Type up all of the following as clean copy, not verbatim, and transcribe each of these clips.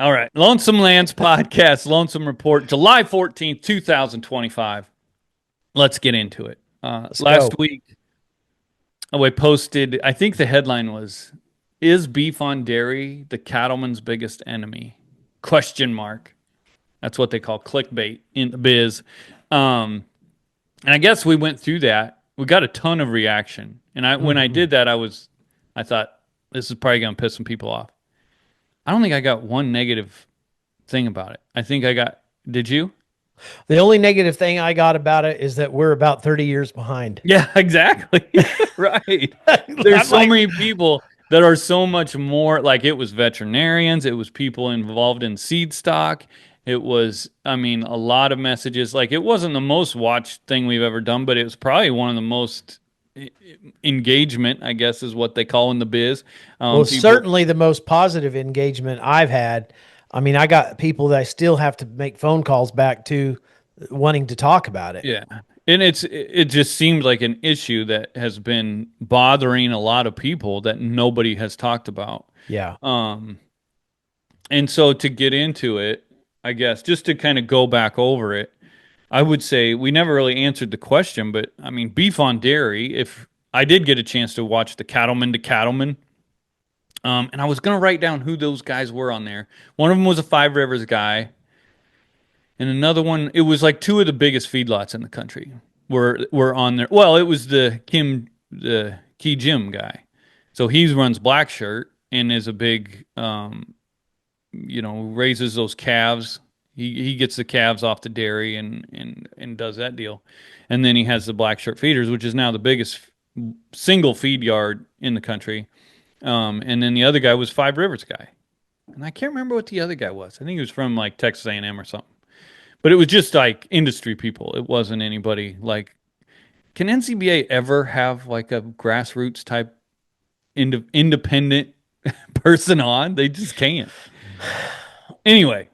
All right. Lonesome Lands Podcast, Lonesome Report, July 14th, 2025. Let's get into it. Let's Last go. week, I posted, I think the headline was, "Is beef on dairy the cattleman's biggest enemy?" Question mark. That's what they call clickbait in the biz. And I guess we went through that. We got a ton of reaction. And when I hmm did that, I thought, this is probably going to piss some people off. I don't think I got one negative thing about it. I think I got, did you? The only negative thing I got about it is that we're about 30 years behind. Yeah, exactly. Right. There's I'm so like, many people that are so much more like it was veterinarians, it was people involved in seed stock. It was, I mean, a lot of messages. Like it wasn't the most watched thing we've ever done, but it was probably one of the most engagement, I guess is what they call in the biz. well, People, certainly the most positive engagement I've had. I mean, I got people that I still have to make phone calls back to wanting to talk about it. yeah. And it just seemed like an issue that has been bothering a lot of people that nobody has talked about. Yeah. Um, And so to get into it, I guess just to kind of go back over it, I would say we never really answered the question, but I mean, beef on dairy, if I did get a chance to watch the Cattlemen to Cattlemen, and I was going to write down who those guys were on there. One of them was a Five Rivers guy, and another one, it was like two of the biggest feedlots in the country were on there. Well, it was the Key Jim guy. So he runs Black Shirt and is a big raises those calves. He gets the calves off the dairy and does that deal. And then he has the black shirt feeders, which is now the biggest single feed yard in the country. And then the other guy was Five Rivers guy. And I can't remember what the other guy was. I think he was from like Texas A&M or something. But it was just like industry people. It wasn't anybody like, can NCBA ever have like a grassroots type independent person on? They just can't. Anyway,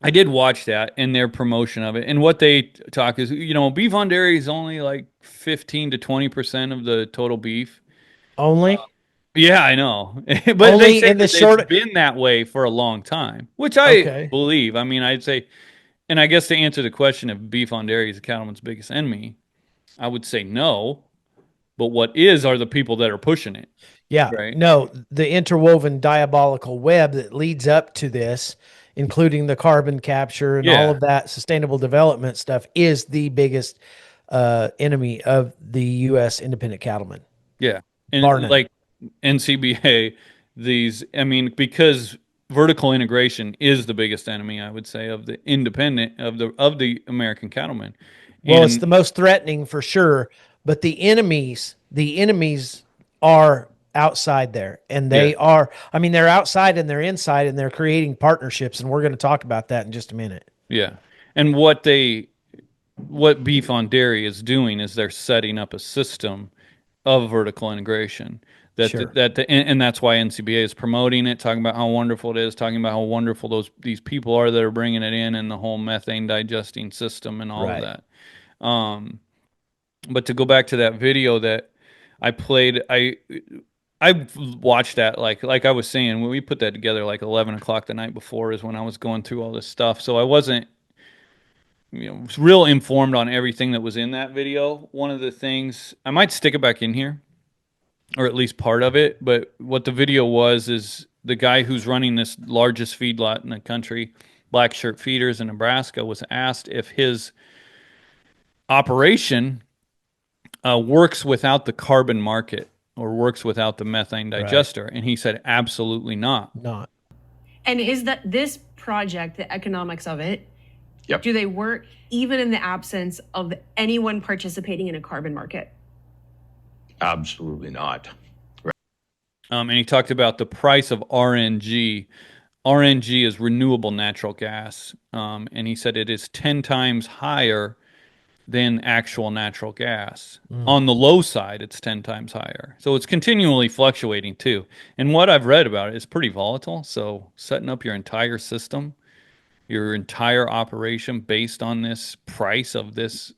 I did watch that and their promotion of it. And what they talk is, beef on dairy is only like 15 to 20% of the total beef. Only, Yeah, I know. But they only say in the that it's short. been that way for a long time, which I Okay. believe. I mean, I'd say, and I guess to answer the question if beef on dairy is the cattleman's biggest enemy, I would say no. But what is are the people that are pushing it, Yeah. right? No, the interwoven diabolical web that leads up to this, including the carbon capture and all Yeah, of that sustainable development stuff, is the biggest enemy of the U.S. independent cattlemen, yeah. bar And none. like NCBA, I mean, because vertical integration is the biggest enemy, I would say, of the independent of the American cattleman. Well, it's And the most threatening for sure, but the enemies are outside there, and yeah, they are. I mean, they're outside and they're inside, and they're creating partnerships, and we're going to talk about that in just a minute. yeah. And what beef on dairy is doing is they're setting up a system of vertical integration Sure. and that's why NCBA is promoting it, talking about how wonderful it is, talking about how wonderful these people are that are bringing it in and the whole methane digesting system and all of Right. that. Um, but to go back to that video that I played, I watched that like I was saying when we put that together like 11 o'clock the night before is when I was going through all this stuff. So I wasn't real informed on everything that was in that video. One of the things I might stick it back in here or at least part of it. But what the video was is the guy who's running this largest feedlot in the country, Black Shirt Feeders in Nebraska, was asked if his operation works without the carbon market or works without the methane Right. digester, and he said absolutely not. Not. And is that this project, the economics of it, Yep. do they work even in the absence of anyone participating in a carbon market? Absolutely not. And he talked about the price of RNG. RNG is renewable natural gas, and he said it is 10 times higher than actual natural gas. Mm. On the low side, it's 10 times higher. So it's continually fluctuating too. And what I've read about it is pretty volatile. So setting up your entire system, your entire operation based on this price of this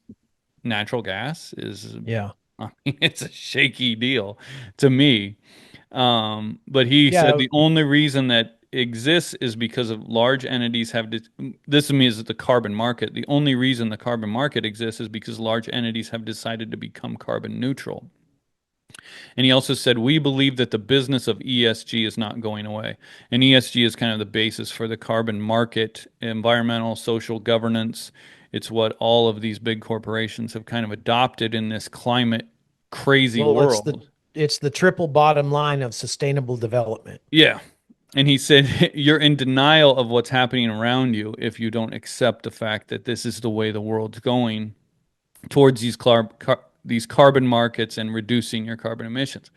natural gas is, Yeah. I mean, it's a shaky deal to me. But he said Yeah. the only reason that exists is because of large entities have this to me is the carbon market. The only reason the carbon market exists is because large entities have decided to become carbon neutral. And he also said, we believe that the business of ESG is not going away. And ESG is kind of the basis for the carbon market, environmental, social governance. It's what all of these big corporations have kind of adopted in this climate crazy Well, world. it's the triple bottom line of sustainable development. Yeah. And he said, you're in denial of what's happening around you if you don't accept the fact that this is the way the world's going towards these carbon markets and reducing your carbon emissions.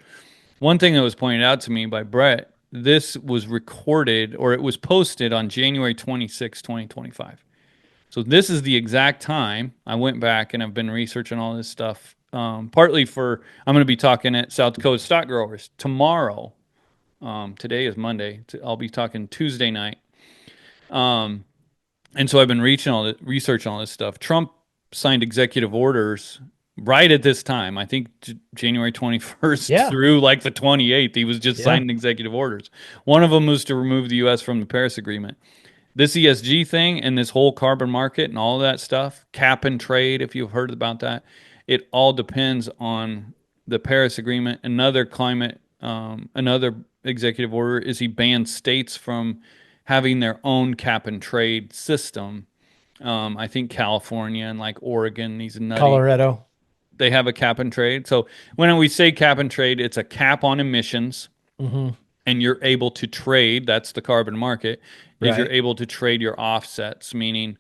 One thing that was pointed out to me by Brett, this was recorded or it was posted on January 26, 2025. So this is the exact time I went back and I've been researching all this stuff. Partly for, I'm going to be talking at South Dakota Stock Growers tomorrow. Today is Monday. I'll be talking Tuesday night. And so I've been researching all this stuff. Trump signed executive orders right at this time. I think January 21st Yeah. through like the 28th, he was just Yeah. signing executive orders. One of them was to remove the U.S. from the Paris Agreement. This ESG thing and this whole carbon market and all of that stuff, cap and trade, if you've heard about that, it all depends on the Paris Agreement. Another executive order is he banned states from having their own cap and trade system. I think California and like Oregon, these nutty, Colorado. they have a cap and trade. So when we say cap and trade, it's a cap on emissions, and you're able to trade. That's the carbon market. Is you're Right. able to trade your offsets, meaning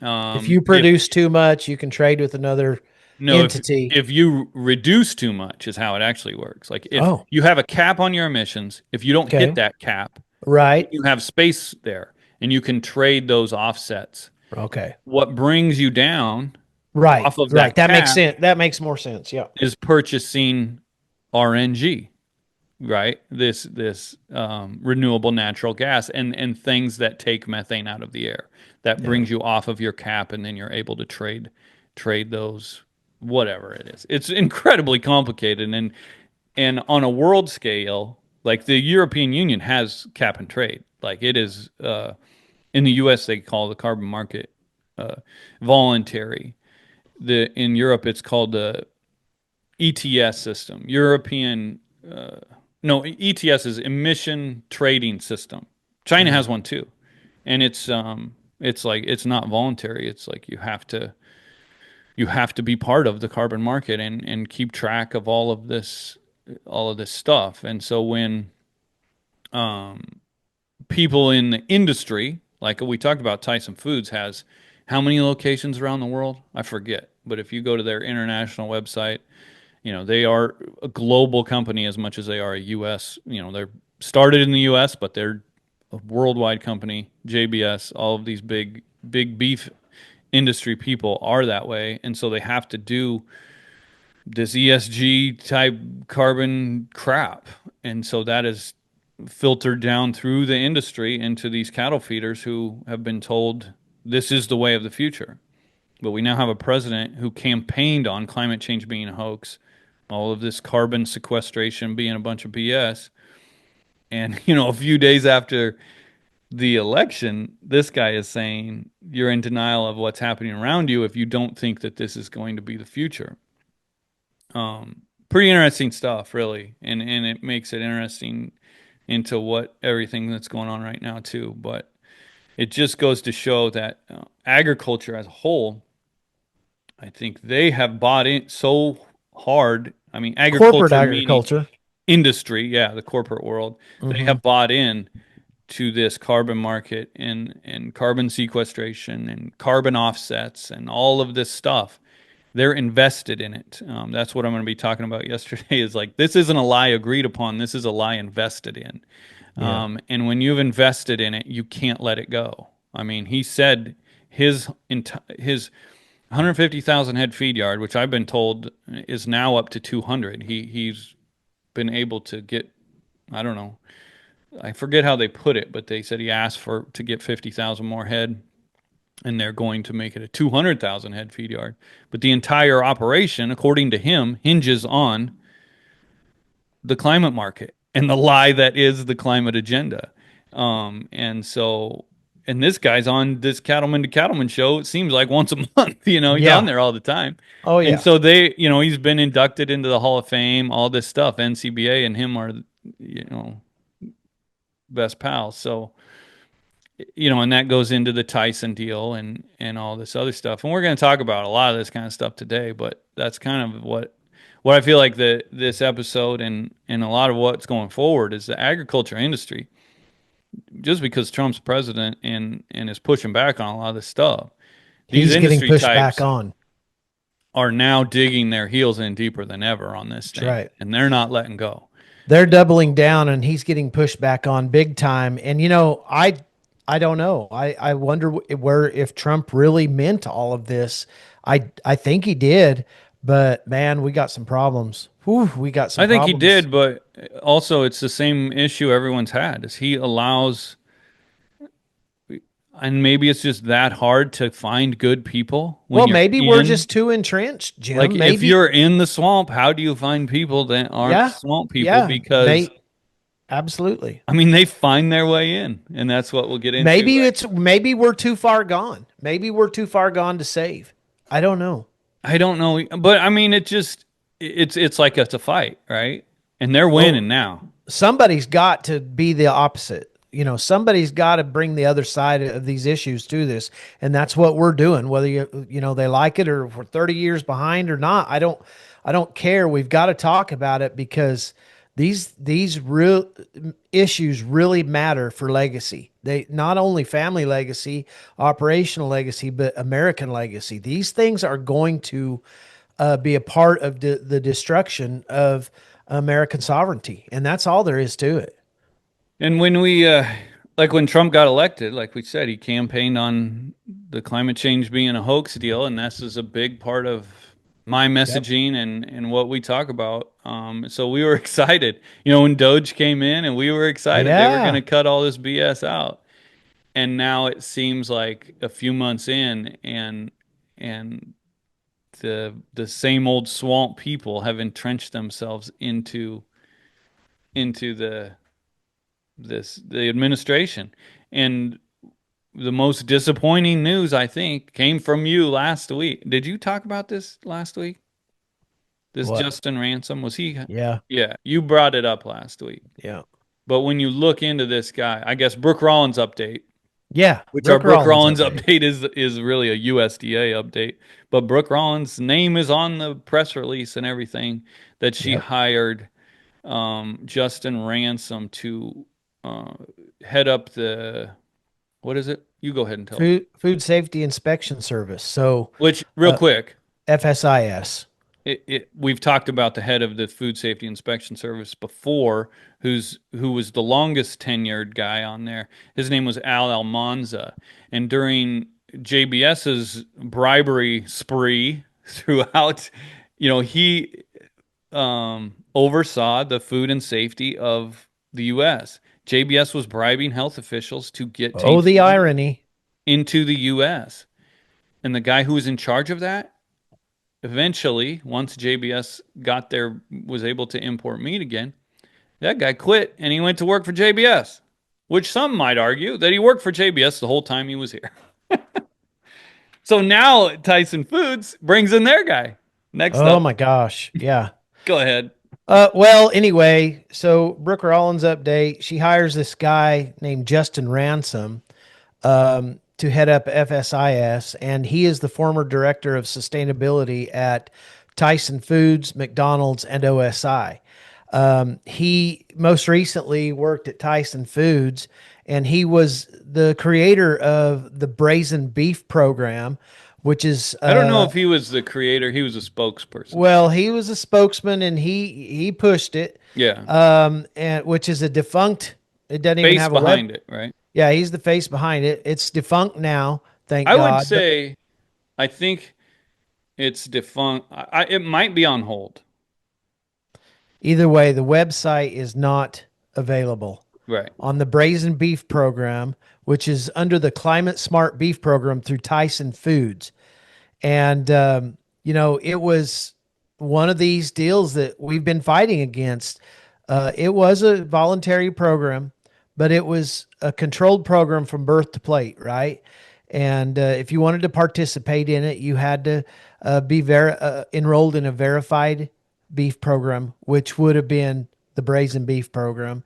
If you produce too much, you can trade with another no, entity. if you reduce too much is how it actually works. Like if Oh. you have a cap on your emissions, if you don't Okay. hit that cap, Right. you have space there and you can trade those offsets. Okay. What brings you down Right. off of Right. that That makes cap sense. That makes more sense. Yeah. is purchasing RNG, right? This renewable natural gas and things that take methane out of the air. That brings you off of your cap, and then you're able to trade those, whatever it is. It's incredibly complicated, and on a world scale, like the European Union has cap and trade. Like it is in the U.S. they call the carbon market voluntary. In Europe it's called the ETS system. No, ETS is emission trading system. China has one too, and it's like it's not voluntary. It's like you have to be part of the carbon market and keep track of all of this stuff. And so when people in the industry, like we talked about, Tyson Foods has how many locations around the world? I forget. But if you go to their international website, they are a global company as much as they are a U.S. They're started in the U.S., but they're a worldwide company. JBS, all of these big beef industry people are that way, and so they have to do this ESG type carbon crap, and so that is filtered down through the industry into these cattle feeders who have been told this is the way of the future. But we now have a president who campaigned on climate change being a hoax, all of this carbon sequestration being a bunch of BS. And, a few days after the election, this guy is saying you're in denial of what's happening around you if you don't think that this is going to be the future. Pretty interesting stuff, really. And it makes it interesting into what everything that's going on right now, too. But it just goes to show that agriculture as a whole, I think they have bought in so hard. I mean, Corporate agriculture meaning agriculture. industry, yeah, the corporate world. They have bought in to this carbon market and carbon sequestration and carbon offsets and all of this stuff. They're invested in it. That's what I'm going to be talking about yesterday is like, this isn't a lie agreed upon. This is a lie invested in. And when you've invested in it, you can't let it go. I mean, he said his 150,000 head feed yard, which I've been told is now up to 200. He's been able to get, I don't know, I forget how they put it, but they said he asked to get 50,000 more head, and they're going to make it a 200,000 head feed yard. But the entire operation, according to him, hinges on the climate market and the lie that is the climate agenda. And so, and this guy's on this Cattleman to Cattleman show. It seems like once a month, he's on Yeah. there all the time. Oh And yeah. so he's been inducted into the Hall of Fame, all this stuff. NCBA and him are, you know, best pals. So, and that goes into the Tyson deal and all this other stuff. And we're going to talk about a lot of this kind of stuff today, but that's kind of what I feel like this episode and a lot of what's going forward is the agriculture industry. Just because Trump's president and is pushing back on a lot of this stuff, these He's getting industry pushed back types on. are now digging their heels in deeper than ever on this That's thing, right. and they're not letting go. They're doubling down and he's getting pushed back on big time. And I don't know. I wonder where if Trump really meant all of this. I think he did, but man, we got some problems. Whew, we got some I think he problems. did, but also it's the same issue everyone's had is he allows, and maybe it's just that hard to find good people when Well, you're maybe we're in. just too entrenched, Like Jim. if Maybe, you're in the swamp, how do you find people that aren't yeah, swamp people? yeah, Because absolutely. I mean they find their way in, and that's what we'll get into. Maybe we're too far gone. Maybe we're too far gone to save. I don't know. I don't know, but I mean, it's like it's a fight, right? And they're Well, winning now. somebody's got to be the opposite. Somebody's got to bring the other side of these issues to this, and that's what we're doing. Whether they like it or if we're 30 years behind or not, I don't care. We've got to talk about it because these real issues really matter for legacy. They not only family legacy, operational legacy, but American legacy. These things are going to be a part of the destruction of American sovereignty, and that's all there is to it. And when like when Trump got elected, like we said, he campaigned on the climate change being a hoax deal, and this is a big part of my Yep. messaging and what we talk about. So we were excited, when Doge came in, and we were excited they were going Yeah. to cut all this BS out. And now it seems like a few months in, and the same old swamp people have entrenched themselves into the administration. And the most disappointing news, I think, came from you last week. Did you talk about this last week? This What? Justin Ransom, was he? Yeah. Yeah, you brought it up last week. Yeah. But when you look into this guy, I guess Brooke Rollins update, Yeah. which our Brooke Brooke Rollins Rollins update. update is really a USDA update. But Brooke Rollins' name is on the press release and everything that she Yep. hired Justin Ransom to uh, head up the, what is it? You go ahead and tell them. Food Safety Inspection Service. So Which, real uh, quick, FSIS. we've talked about the head of the Food Safety Inspection Service before, who was the longest tenured guy on there. His name was Al Almanza, and during JBS's bribery spree throughout, he oversaw the food and safety of the U.S. JBS was bribing health officials to get Oh, the TP irony. into the U.S. And the guy who was in charge of that, eventually, once JBS was able to import meat again, that guy quit and he went to work for JBS, which some might argue that he worked for JBS the whole time he was here. So now Tyson Foods brings in their guy. Next Oh up, my gosh. Yeah. go ahead. Well, anyway, so Brooke Rollins update. She hires this guy named Justin Ransom to head up FSIS, and he is the former director of sustainability at Tyson Foods, McDonald's, and OSI. He most recently worked at Tyson Foods, and he was the creator of the Brazen Beef program, which is I don't know if he was the creator. He was a spokesperson. well, he was a spokesman and he pushed it. Yeah. And which is a defunct. It doesn't even Face have a web. behind it, right? Yeah, he's the face behind it. It's defunct now, thank I would God. But say, I think it's defunct. It might be on hold. either way, the website is not available Right. on the Brazen Beef program, which is under the Climate Smart Beef program through Tyson Foods. And it was one of these deals that we've been fighting against. It was a voluntary program, but it was a controlled program from birth to plate, right? And if you wanted to participate in it, you had to be enrolled in a verified beef program, which would have been the brazen beef program.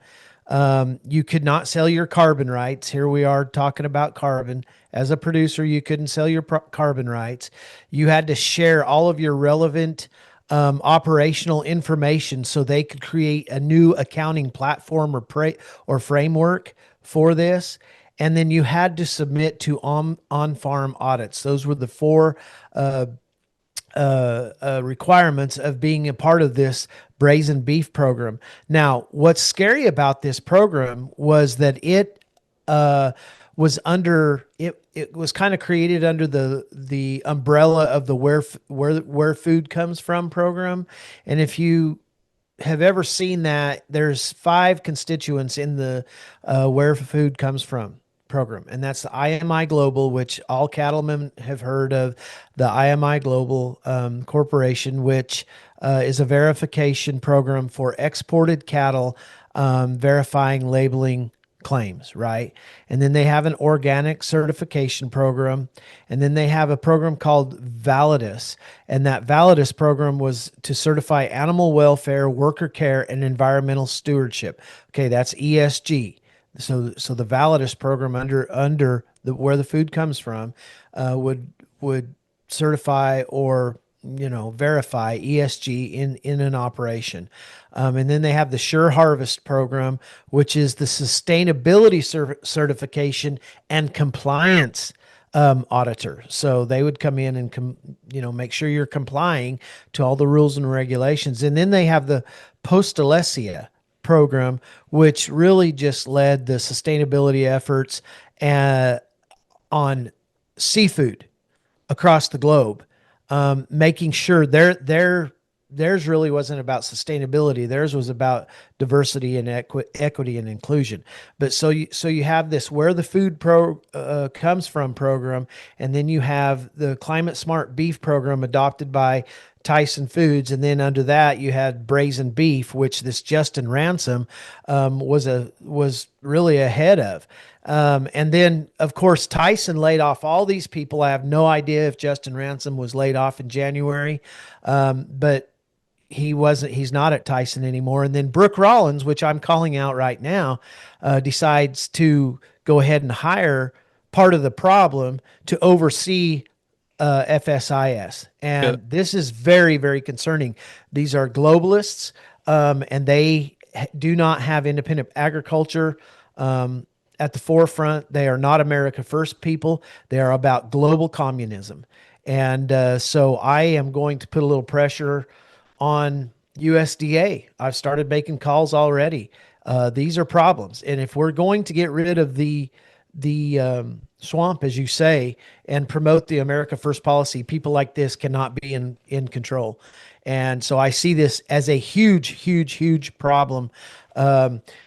You could not sell your carbon rights. Here we are talking about carbon. As a producer, you couldn't sell your carbon rights. You had to share all of your relevant operational information so they could create a new accounting platform or framework for this. And then you had to submit to on-farm audits. Those were the four requirements of being a part of this brazen beef program. Now, what's scary about this program was that it was under it. It was kind of created under the umbrella of the where food comes from program. And if you have ever seen that, there's 5 constituents in the where food comes from program, and that's the IMI Global, which all cattlemen have heard of. The IMI Global Corporation, which is a verification program for exported cattle, verifying labeling claims, right? And then they have an organic certification program, and then they have a program called Validus, and that Validus program was to certify animal welfare, worker care, and environmental stewardship. Okay, that's ESG. So the Validus program under the where the food comes from would certify or verify ESG in an operation. And then they have the Sure Harvest program, which is the sustainability certification and compliance auditor. So they would come in and make sure you're complying to all the rules and regulations. And then they have the Postalesia program, which really just led the sustainability efforts on seafood across the globe, making sure theirs really wasn't about sustainability. Theirs was about diversity and equity and inclusion. But so you have this where the food comes from program, and then you have the climate smart beef program adopted by Tyson Foods, and then under that you had brazen beef, which this Justin Ransom was really ahead of. And then, of course, Tyson laid off all these people. I have no idea if Justin Ransom was laid off in January, but he wasn't. He's not at Tyson anymore. And then Brooke Rollins, which I'm calling out right now, decides to go ahead and hire part of the problem to oversee FSIS. And this is very, very concerning. These are globalists, and they do not have independent agriculture at the forefront. They are not America First people. They are about global communism. And so I am going to put a little pressure on USDA. I've started making calls already. These are problems. And if we're going to get rid of the swamp, as you say, and promote the America First policy, people like this cannot be in control. And so I see this as a huge, huge, huge problem.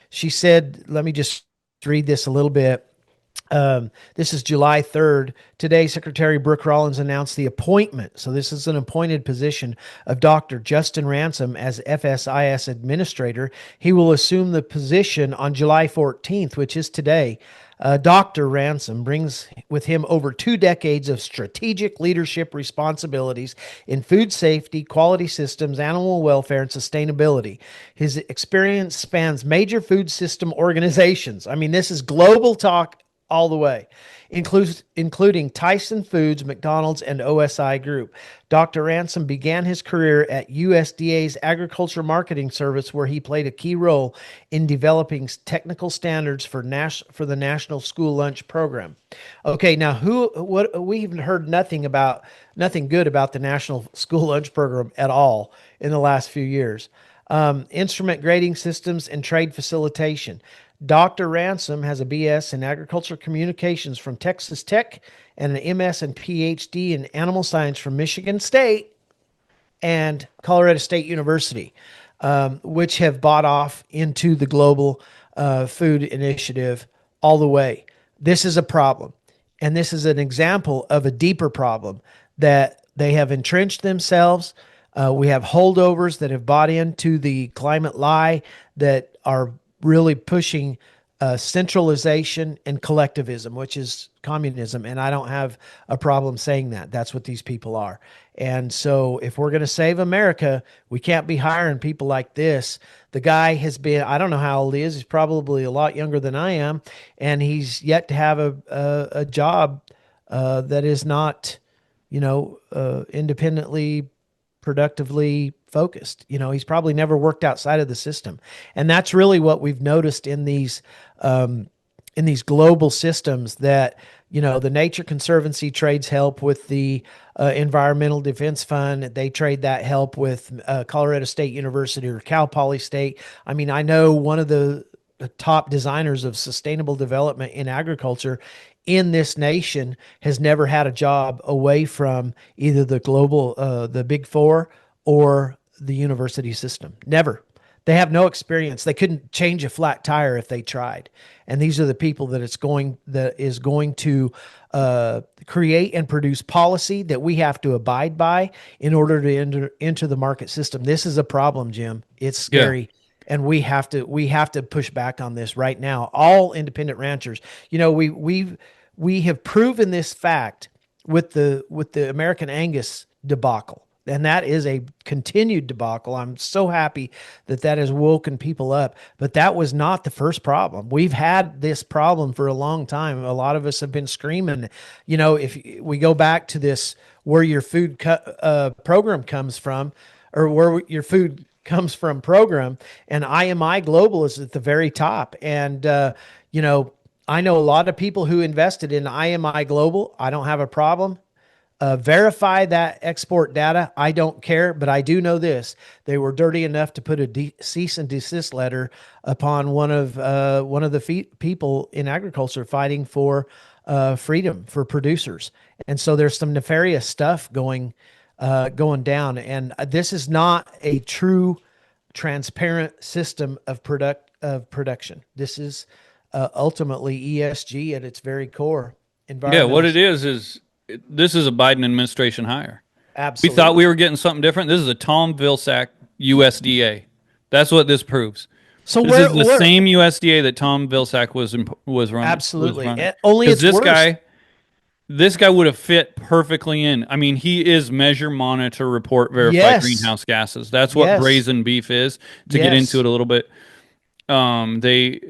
She said, let me just read this a little bit. This is July 3rd. Today, Secretary Brooke Rollins announced the appointment. So this is an appointed position of Dr. Justin Ransom as FSIS administrator. He will assume the position on July 14th, which is today. Dr. Ransom brings with him over 2 decades of strategic leadership responsibilities in food safety, quality systems, animal welfare, and sustainability. His experience spans major food system organizations. I mean, this is global talk all the way, including Tyson Foods, McDonald's, and OSI Group. Dr. Ransom began his career at USDA's Agriculture Marketing Service, where he played a key role in developing technical standards for the National School Lunch Program. Okay, now we've heard nothing good about the National School Lunch Program at all in the last few years. Instrument grading systems and trade facilitation. Dr. Ransom has a BS in agriculture communications from Texas Tech and an MS and PhD in animal science from Michigan State and Colorado State University, which have bought off into the global food initiative all the way. This is a problem. And this is an example of a deeper problem that they have entrenched themselves. We have holdovers that have bought into the climate lie that are really pushing centralization and collectivism, which is communism. And I don't have a problem saying that. That's what these people are. And so if we're going to save America, we can't be hiring people like this. The guy has been, I don't know how old he is. He's probably a lot younger than I am. And he's yet to have a job that is not, independently productively focused. He's probably never worked outside of the system. And that's really what we've noticed in these global systems that, the Nature Conservancy trades help with the Environmental Defense Fund. They trade that help with Colorado State University or Cal Poly State. I mean, I know one of the top designers of sustainable development in agriculture in this nation has never had a job away from either the big four or the university system. Never. They have no experience. They couldn't change a flat tire if they tried. And these are the people that is going to create and produce policy that we have to abide by in order to enter into the market system. This is a problem, Jim. It's scary. Yeah. And we have to push back on this right now. All independent ranchers, we have proven this fact with the American Angus debacle. And that is a continued debacle. I'm so happy that has woken people up. But that was not the first problem. We've had this problem for a long time. A lot of us have been screaming. If we go back to this, where your food program comes from, or where your food comes from program, and IMI Global is at the very top. And, I know a lot of people who invested in IMI Global. I don't have a problem. Verify that export data. I don't care, but I do know this: they were dirty enough to put a cease and desist letter upon one of the people in agriculture fighting for freedom for producers. And so there's some nefarious stuff going down. And this is not a true, transparent system of production. This is ultimately ESG at its very core. Yeah, what it is this is a Biden administration hire. Absolutely. We thought we were getting something different. This is a Tom Vilsack USDA. That's what this proves. So this is the same USDA that Tom Vilsack was running. Absolutely. Was running. Only it's worse. This guy would have fit perfectly in. I mean, he is measure, monitor, report, verify greenhouse gases. That's what brazen beef is. To get into it a little bit, they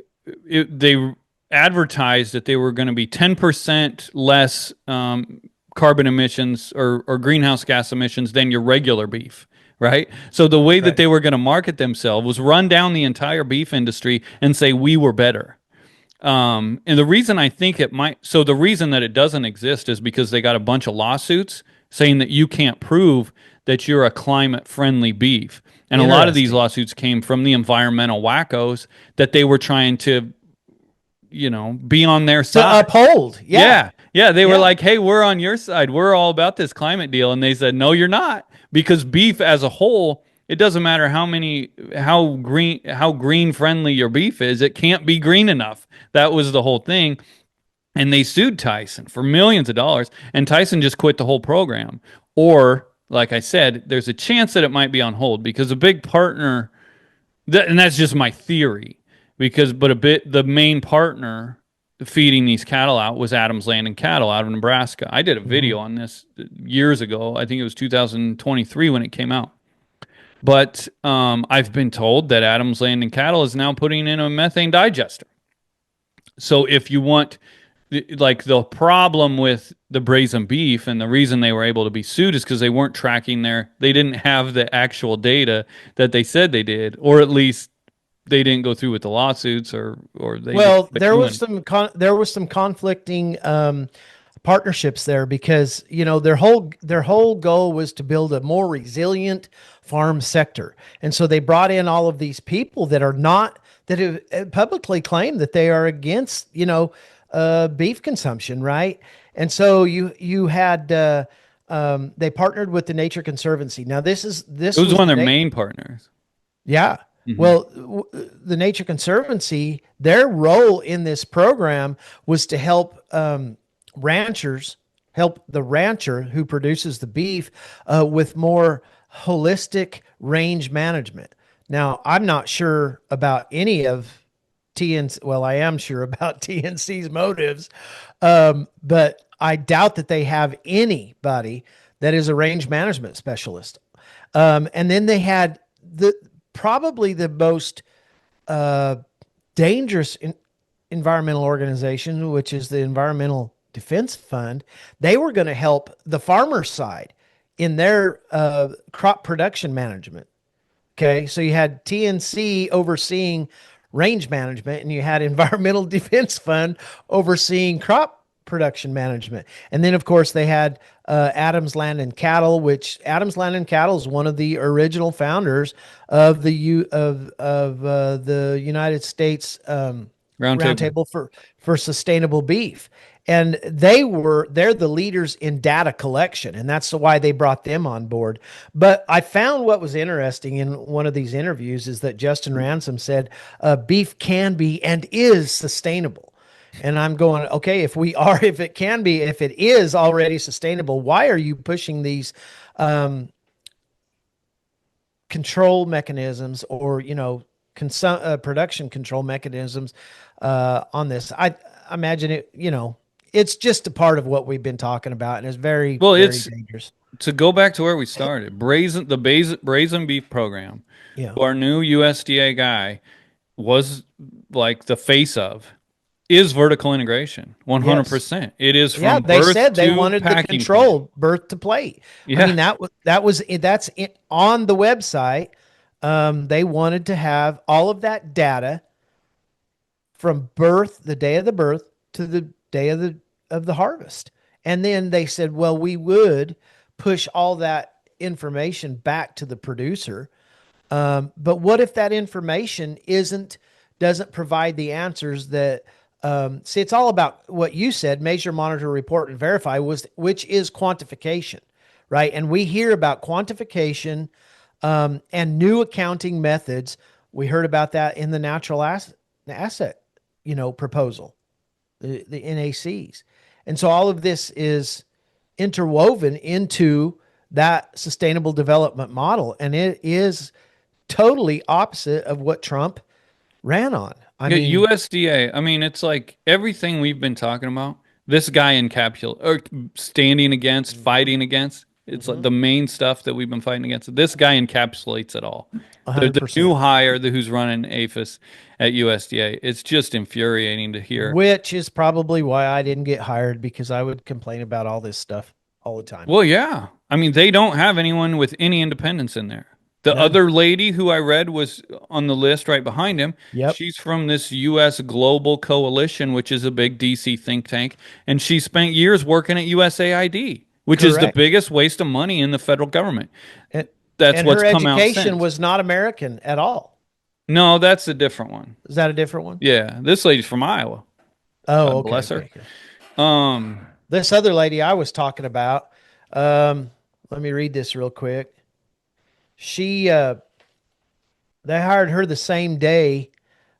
advertised that they were going to be 10% less carbon emissions or greenhouse gas emissions than your regular beef, right? So the way that they were going to market themselves was run down the entire beef industry and say we were better. And the reason I think the reason that it doesn't exist is because they got a bunch of lawsuits saying that you can't prove that you're a climate-friendly beef. And a lot of these lawsuits came from the environmental wackos that they were trying to be on their side. To uphold. Yeah. They were like, hey, we're on your side. We're all about this climate deal. And they said, no, you're not. Because beef as a whole, it doesn't matter how green friendly your beef is. It can't be green enough. That was the whole thing. And they sued Tyson for millions of dollars. And Tyson just quit the whole program. Or, like I said, there's a chance that it might be on hold because a big partner, and that's just my theory. The main partner feeding these cattle out was Adams Land and Cattle out of Nebraska. I did a video on this years ago. I think it was 2023 when it came out. But I've been told that Adams Land and Cattle is now putting in a methane digester. So if you want, the problem with the brazen beef and the reason they were able to be sued is because they weren't tracking they didn't have the actual data that they said they did, or at least they didn't go through with the lawsuits, or they. Well, there was some conflicting partnerships there because their whole goal was to build a more resilient farm sector, and so they brought in all of these people that have publicly claimed that they are against beef consumption, right? And so you had they partnered with the Nature Conservancy. Now this was one of their main partners. Yeah. Mm-hmm. Well, the Nature Conservancy, their role in this program was to help help the rancher who produces the beef with more holistic range management. Now, I'm not sure about any of TNC. Well, I am sure about TNC's motives, but I doubt that they have anybody that is a range management specialist. And then they had probably the most dangerous environmental organization, which is the Environmental Defense Fund. They were going to help the farmer side in their crop production management. Okay, so you had TNC overseeing range management, and you had Environmental Defense Fund overseeing crop production management. And then, of course, they had Adams Land and Cattle, which Adams Land and Cattle is one of the original founders of the the United States Roundtable for Sustainable Beef. And they're the leaders in data collection, and that's why they brought them on board. But I found what was interesting in one of these interviews is that Justin Ransom said beef can be and is sustainable. And I'm going, okay, if it can be, if it is already sustainable, why are you pushing these control mechanisms or, production control mechanisms on this? I imagine it, it's just a part of what we've been talking about, and it's very dangerous. To go back to where we started, brazen beef program. Yeah. Our new USDA guy was like the face of is vertical integration. 100%. Yes. It is from they birth said they to wanted the packing control plant. birth to plate. Yeah. I mean that's it on the website. They wanted to have all of that data from birth, the day of the birth, to the day of the harvest. And then they said, well, we would push all that information back to the producer. But what if that information doesn't provide the answers that, see, it's all about what you said, measure, monitor, report, and verify, which is quantification, right? And we hear about quantification and new accounting methods. We heard about that in the natural asset, proposal, the NACs. And so all of this is interwoven into that sustainable development model. And it is totally opposite of what Trump ran on. I mean, USDA, it's like everything we've been talking about, this guy standing against, fighting against. It's like the main stuff that we've been fighting against. This guy encapsulates it all. The new hire who's running APHIS at USDA. It's just infuriating to hear. Which is probably why I didn't get hired, because I would complain about all this stuff all the time. Well, yeah. They don't have anyone with any independence in there. The other lady who I read was on the list right behind him. Yep. She's from this U.S. Global Coalition, which is a big D.C. think tank, and she spent years working at USAID, which is the biggest waste of money in the federal government. That's what's come out since. Her education was not American at all. No, that's a different one. Is that a different one? Yeah, this lady's from Iowa. Oh, okay. Bless her. Okay. This other lady I was talking about, let me read this real quick. They hired her the same day.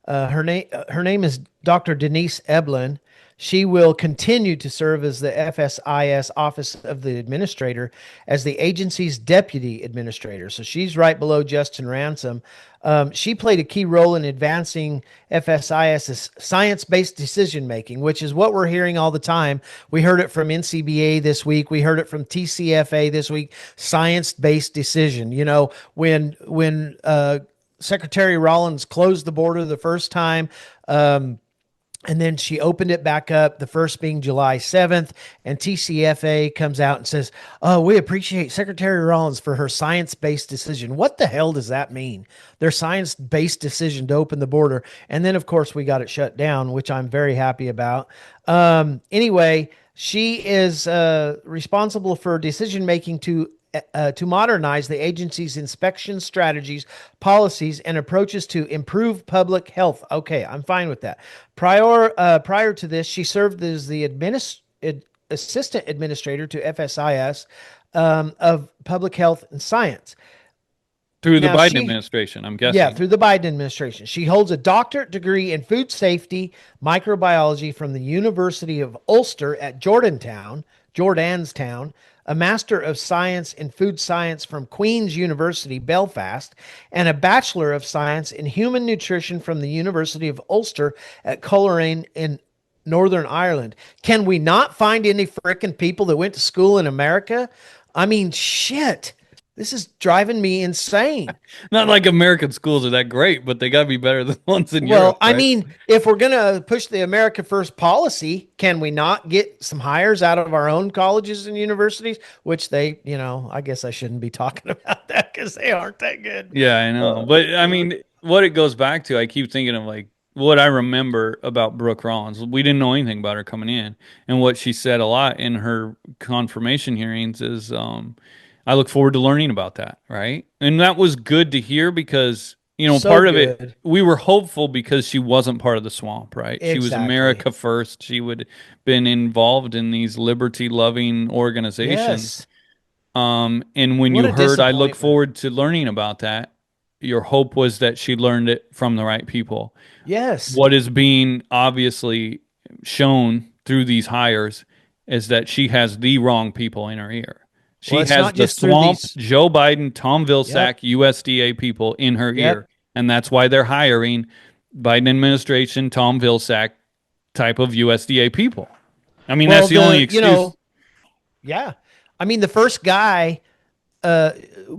Her name is Dr. Denise Eblin. She will continue to serve as the FSIS Office of the Administrator as the agency's deputy administrator. So she's right below Justin Ransom. She played a key role in advancing FSIS's science-based decision-making, which is what we're hearing all the time. We heard it from NCBA this week. We heard it from TCFA this week, science-based decision. When Secretary Rollins closed the border the first time, and then she opened it back up, the first being July 7th, and TCFA comes out and says, oh, we appreciate Secretary Rollins for her science-based decision. What the hell does that mean? Their science-based decision to open the border. And then, of course, we got it shut down, which I'm very happy about. Anyway, she is responsible for decision-making to modernize the agency's inspection strategies, policies, and approaches to improve public health. Okay, I'm fine with that. Prior to this, she served as the assistant administrator to FSIS of Public Health and Science. Through the Biden administration, I'm guessing. Yeah, through the Biden administration. She holds a doctorate degree in food safety microbiology from the University of Ulster at Georgetown, Jordanstown, a Master of Science in Food Science from Queen's University, Belfast, and a Bachelor of Science in Human Nutrition from the University of Ulster at Coleraine in Northern Ireland. Can we not find any frickin' people that went to school in America? I mean, shit. This is driving me insane. Not like American schools are that great, but they got to be better than the ones in Well, Europe, I right? mean, if we're going to push the America First policy, can we not get some hires out of our own colleges and universities? Which they, I guess I shouldn't be talking about that because they aren't that good. Yeah, I know. But I mean, what it goes back to, I keep thinking of like what I remember about Brooke Rollins. We didn't know anything about her coming in. And what she said a lot in her confirmation hearings is, I look forward to learning about that, right? And that was good to hear because, So part of it, good. we were hopeful because she wasn't part of the swamp, right? She was Exactly. America first. She would been involved in these liberty-loving organizations. Yes. And when What you a heard, I look disappointment. forward to learning about that, your hope was that she learned it from the right people. Yes. What is being obviously shown through these hires is that she has the wrong people in her ear. Well, She it's has not the just through swamp, these. Joe Biden, Tom Yep. Vilsack, USDA people in her ear. Yep. And that's why they're hiring Biden administration, Tom Vilsack type of USDA people. I mean, that's Well, the only excuse. yeah. I mean, the first guy uh,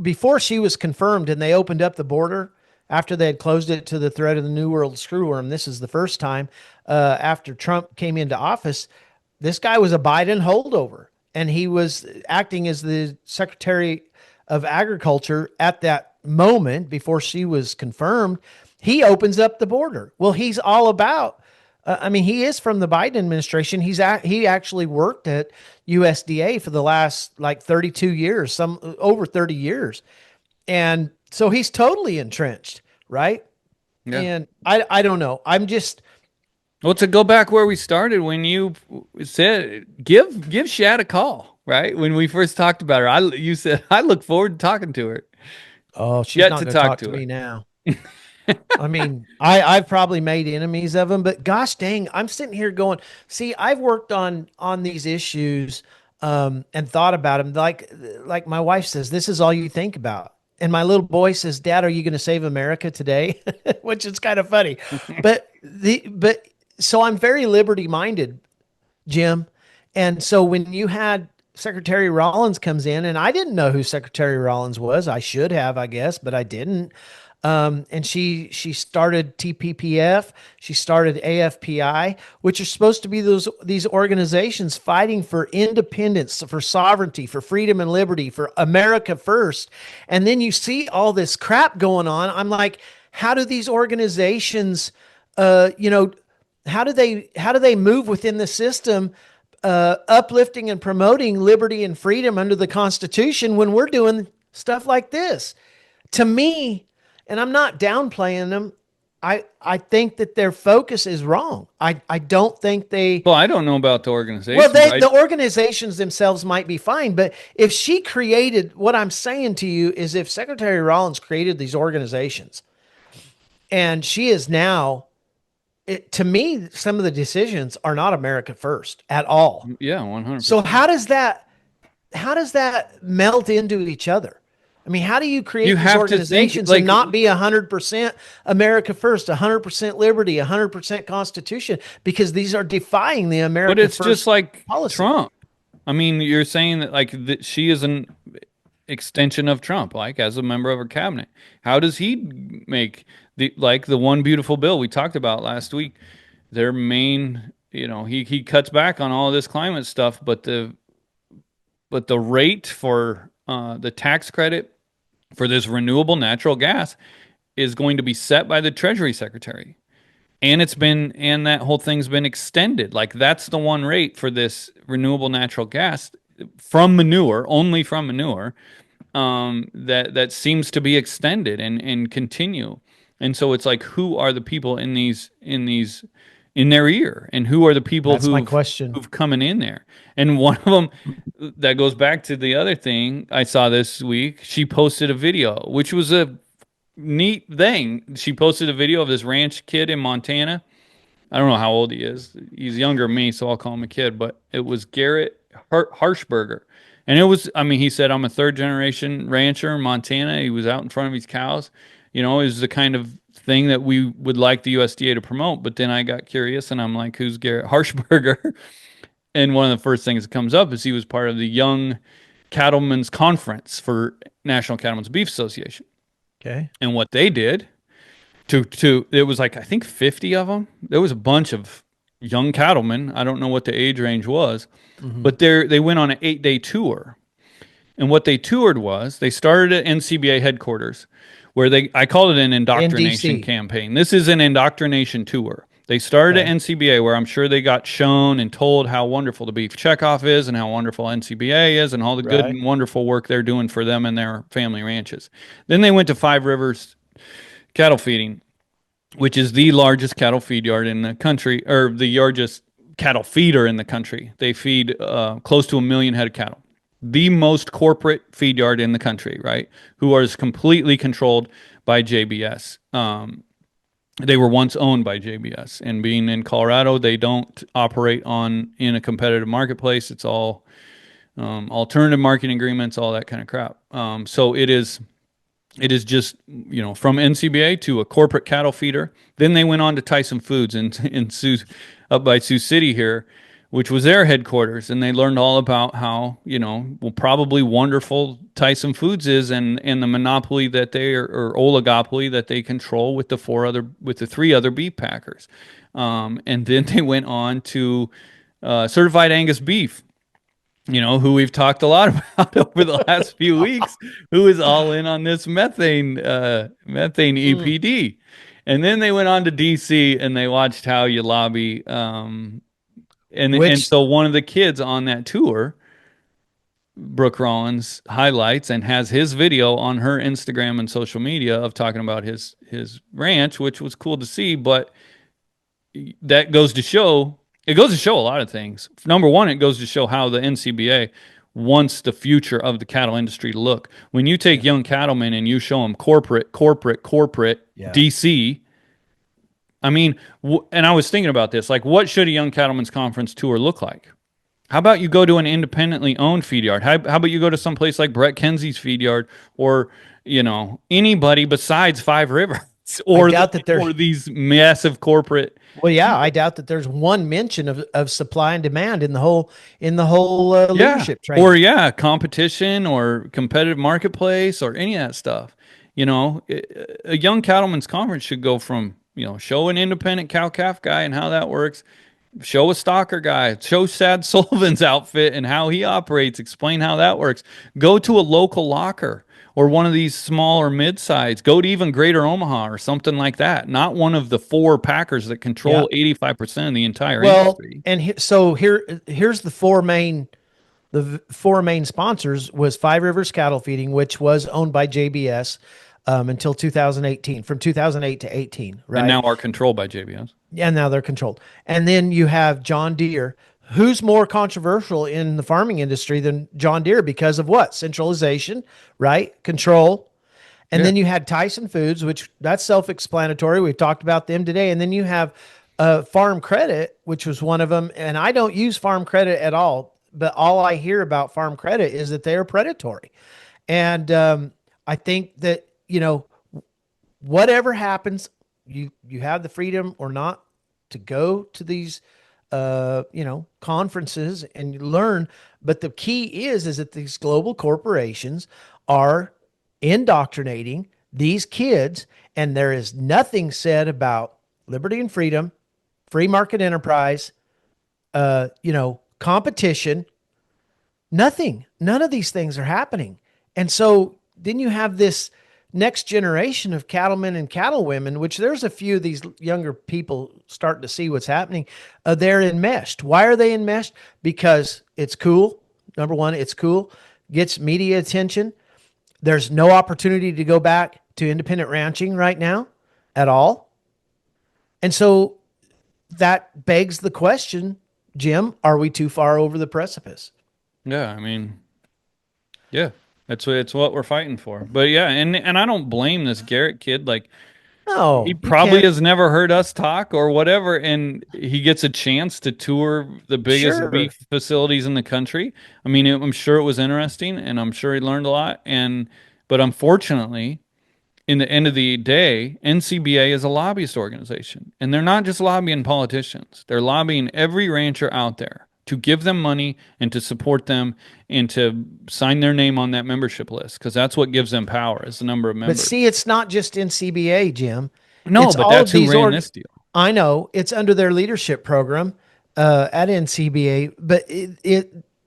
before she was confirmed and they opened up the border after they had closed it to the threat of the New World screwworm. This is the first time after Trump came into office. This guy was a Biden holdover, and he was acting as the Secretary of Agriculture at that moment before she was confirmed. He opens up the border. Well, he's all about. I mean, he is from the Biden administration. He actually worked at USDA for the last like 32 years, some over 30 years. And so he's totally entrenched, right? Yeah. And I don't know. I'm just Well, to go back where we started when you said give Shad a call, right? When we first talked about her, you said I look forward to talking to her. oh, she's Yet not to going to talk talk to to her. me now. I mean, I've probably made enemies of them, but gosh dang, I'm sitting here going, see, I've worked on these issues and thought about them. Like my wife says, this is all you think about. And my little boy says, Dad, are you going to save America today? Which is kind of funny. But so I'm very liberty minded, Jim. And so when you had Secretary Rollins comes in, and I didn't know who Secretary Rollins was. I should have, I guess, but I didn't. And she started TPPF. She started AFPI, which are supposed to be these organizations fighting for independence, for sovereignty, for freedom and liberty, for America first. And then you see all this crap going on. I'm like, how do these organizations, you know, how do they move within the system, uplifting and promoting liberty and freedom under the Constitution when we're doing stuff like this? To me, and I'm not downplaying them, I think that their focus is wrong. I don't think they Well, I don't know about the well, organizations. the organizations themselves might be fine, but if she created, what I'm saying to you is if Secretary Rollins created these organizations and she is now, to me, some of the decisions are not America first at all. Yeah, So 100%. how does that melt into each other? I mean, how do you You create these have to think organizations and like not be 100% America first, 100% liberty, 100% Constitution? Because these are defying the but America it's just first like policy. Trump. I mean, you're saying that like that she is an extension of Trump, like as a member of her cabinet. How does he make the one beautiful bill we talked about last week? Their main, he cuts back on all of this climate stuff, but the rate for the tax credit for this renewable natural gas is going to be set by the Treasury Secretary. And that whole thing's been extended. Like that's the one rate for this renewable natural gas from manure, only from manure, that seems to be extended and continue. And so it's like, who are the people in their ear, and who are the people That's my who've question. who've coming in there? And one of them that goes back to the other thing I saw this week. She posted a video, which was a neat thing. She posted a video of this ranch kid in Montana. I don't know how old he is. He's younger than me, so I'll call him a kid. But it was Garrett Harshberger. And it was, I mean, he said, I'm a third generation rancher in Montana. He was out in front of his cows. You know, is the kind of thing that we would like the USDA to promote. But then I got curious and I'm like, who's Garrett Harshberger? And one of the first things that comes up is he was part of the Young Cattlemen's Conference for National Cattlemen's Beef Association. Okay. And what they did to it was like I think 50 of them. There was a bunch of young cattlemen. I don't know what the age range was, Mhm. but they went on an 8-day tour. And what they toured was they started at NCBA headquarters, where I called it an indoctrination NDC. campaign. This is an indoctrination tour. They started at Okay. NCBA, where I'm sure they got shown and told how wonderful the beef checkoff is and how wonderful NCBA is and all the good Right. and wonderful work they're doing for them and their family ranches. Then they went to Five Rivers cattle feeding, which is the largest cattle feed yard in the country, or the largest cattle feeder in the country. They feed close to 1 million head of cattle. The most corporate feed yard in the country, right? Who is completely controlled by JBS. They were once owned by JBS, and being in Colorado, they don't operate in a competitive marketplace. It's all alternative marketing agreements, all that kind of crap. So it is just, from NCBA to a corporate cattle feeder. Then they went on to Tyson Foods up by Sioux City here, which was their headquarters, and they learned all about how, probably wonderful Tyson Foods is, and the monopoly that or oligopoly that they control with the three other beef packers. And then they went on to certified Angus beef, who we've talked a lot about over the last few weeks, who is all in on this methane EPD. And then they went on to DC and they watched how you lobby. And Which so one of the kids on that tour, Brooke Rollins, highlights and has his video on her Instagram and social media of talking about his ranch, which was cool to see. But that goes to show it goes to show a lot of things. Number one, it goes to show how the NCBA wants the future of the cattle industry to look. When you take young cattlemen and you show them corporate Yeah. DC, I mean, and I was thinking about this, like, what should a Young Cattlemen's Conference tour look like? How about you go to an independently owned feed yard? How about you go to some place like Brett Kenzie's feed yard, or anybody besides Five Rivers, I or doubt that there's or these massive corporate. well, yeah, I doubt that there's one mention of supply and demand in the whole Yeah. leadership Or training. yeah, competition or competitive marketplace or any of that stuff. A young cattleman's conference should go from, show an independent cow calf guy and how that works, show a stalker guy, show Shad Sullivan's outfit and how he operates, explain how that works. Go to a local locker or one of these small or mid-size. Go to even Greater Omaha or something like that. Not one of the four packers that Yeah. control 85% of the entire Well, industry. and here's the four main sponsors was Five Rivers Cattle Feeding, which was owned by JBS until 2018, from 2008 to 18, And right? now are controlled by JBS. And now they're controlled. And then you have John Deere, who's more controversial in the farming industry than John Deere because of what? Centralization, right? Control. And Yeah. then you had Tyson Foods, which that's self-explanatory. We've talked about them today. And then you have Farm Credit, which was one of them. And I don't use Farm Credit at all, but all I hear about Farm Credit is that they are predatory. And I think that, whatever happens, you have the freedom or not to go to these conferences and you learn. But the key is that these global corporations are indoctrinating these kids, and there is nothing said about liberty and freedom, free market enterprise, competition. Nothing. None of these things are happening. And so then you have this next generation of cattlemen and cattlewomen, which there's a few of these younger people starting to see what's happening. They're enmeshed. Why are they enmeshed? Because it's cool. Number one, it's cool, gets media attention. There's no opportunity to go back to independent ranching right now at all. And so that begs the question, Jim, are we too far over the precipice? Yeah, I mean, yeah, it's what we're fighting for. But yeah, and I don't blame this Garrett kid. Like, he No, you probably can't. has never heard us talk or whatever, and he gets a chance to tour the biggest Sure. beef facilities in the country. I mean, I'm sure it was interesting, and I'm sure he learned a lot. But unfortunately, in the end of the day, NCBA is a lobbyist organization, and they're not just lobbying politicians. They're lobbying every rancher out there to give them money and to support them and to sign their name on that membership list because that's what gives them power is the number of But members. see, it's not just in CBA, Jim. No, It's but all that's of who these ran org. this deal. I know it's under their leadership program at NCBA, but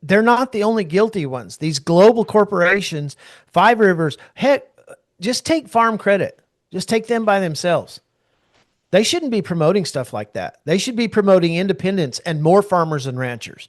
they're not the only guilty ones. These global corporations, Five Rivers, heck, just take Farm Credit. Just take them by themselves. They shouldn't be promoting stuff like that. They should be promoting independence and more farmers and ranchers.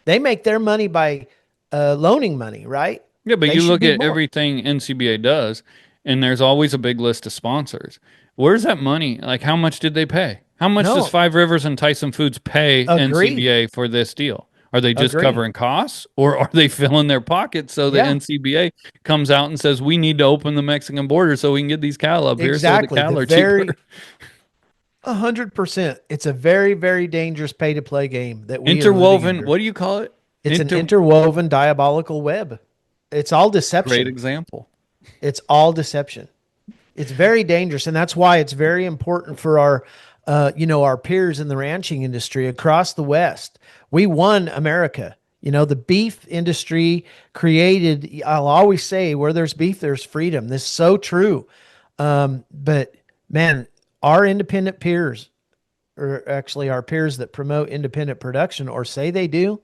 They make their money by loaning money, right? Yeah, but They you should look be at more. everything NCBA does, and there's always a big list of sponsors. Where's that money? Like, how much did they pay? How much does No, Five Rivers and Tyson Foods pay agree. NCBA for this deal? Are they just Agree. covering costs, or are they filling their pockets so the Yeah, NCBA comes out and says we need to open the Mexican border so we can get these cattle up here so the exactly. The cattle are cheaper? very 100%. It's a very, very dangerous pay to play game that we are living Interwoven, under. what do you call it? It's an interwoven diabolical web. It's all Great deception. example. It's all deception. It's very dangerous, and that's why it's very important for our, our peers in the ranching industry across the West. We won America. The beef industry created. I'll always say, where there's beef, there's freedom. This is so true. But man, our independent peers, or actually our peers that promote independent production or say they do,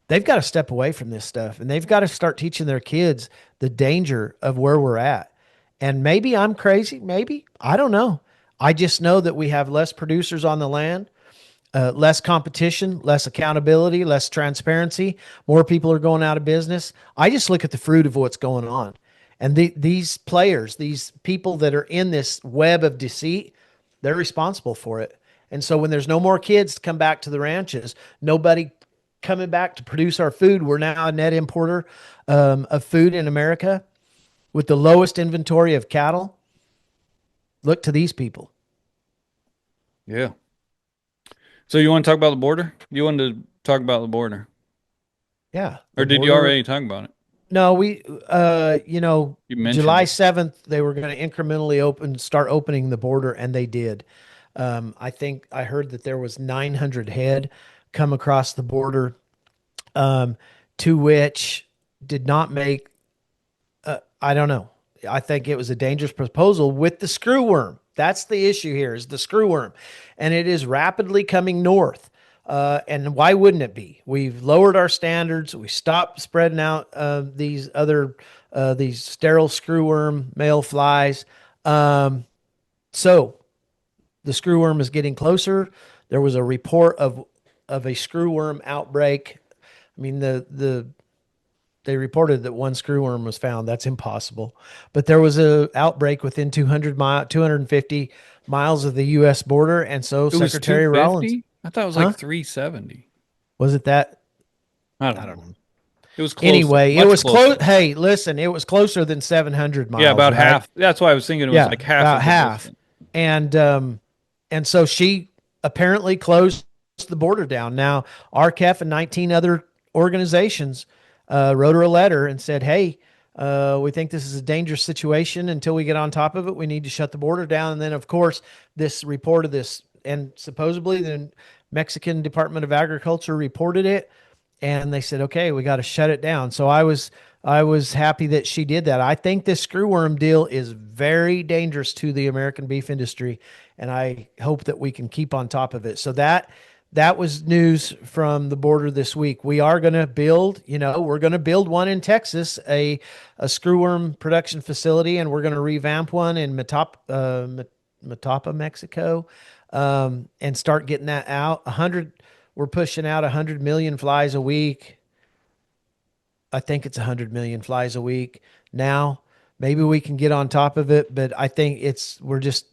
they've got to step away from this stuff and they've got to start teaching their kids the danger of where we're at. And maybe I'm crazy. Maybe. I don't know. I just know that we have less producers on the land, less competition, less accountability, less transparency. More people are going out of business. I just look at the fruit of what's going on. And these players, these people that are in this web of deceit, they're responsible for it. And so when there's no more kids to come back to the ranches, nobody coming back to produce our food, we're now a net importer of food in America with the lowest inventory of cattle. Look to these people. Yeah. So you want to talk about the border? You wanted to talk about the border, Yeah. or The did you border. already talk about it? No, You mentioned July it. 7th, they were going to incrementally start opening the border, and they did. I think I heard that there was 900 head come across the border, um, to which did not make, I don't know. I think it was a dangerous proposal with the screwworm. That's the issue here is the screwworm. And it is rapidly coming north. And why wouldn't it be? We've lowered our standards. We stopped spreading out these sterile screwworm male flies. So the screwworm is getting closer. There was a report of a screwworm outbreak. I mean, they reported that one screwworm was found. That's impossible. But there was a outbreak within 250 miles of the U.S. border. And so It was Secretary Rollins, 250? I thought it was huh? like 370. Was it that? I don't I know. don't know. It was closer, Anyway, it much was close. closer. Hey, listen, it was closer than 700 Yeah, miles, about right? half. That's why I was thinking it was Yeah, like half about of the half. distance. And so she apparently closed the border down. Now, RCAF and 19 other organizations wrote her a letter and said, "Hey, we think this is a dangerous situation. Until we get on top of it, we need to shut the border down." And then, of course, this report of this, and supposedly the Mexican Department of Agriculture reported it, and they said, "Okay, we got to shut it down." So I was happy that she did that. I think this screwworm deal is very dangerous to the American beef industry, and I hope that we can keep on top of it. So that was news from the border this week. We are going to build, we're going to build one in Texas, a screwworm production facility, and we're going to revamp one in Matapa, Mexico, and start getting that out. We're pushing out 100 million flies a week. I think it's 100 million flies a week now. Maybe we can get on top of it, but I think we're just,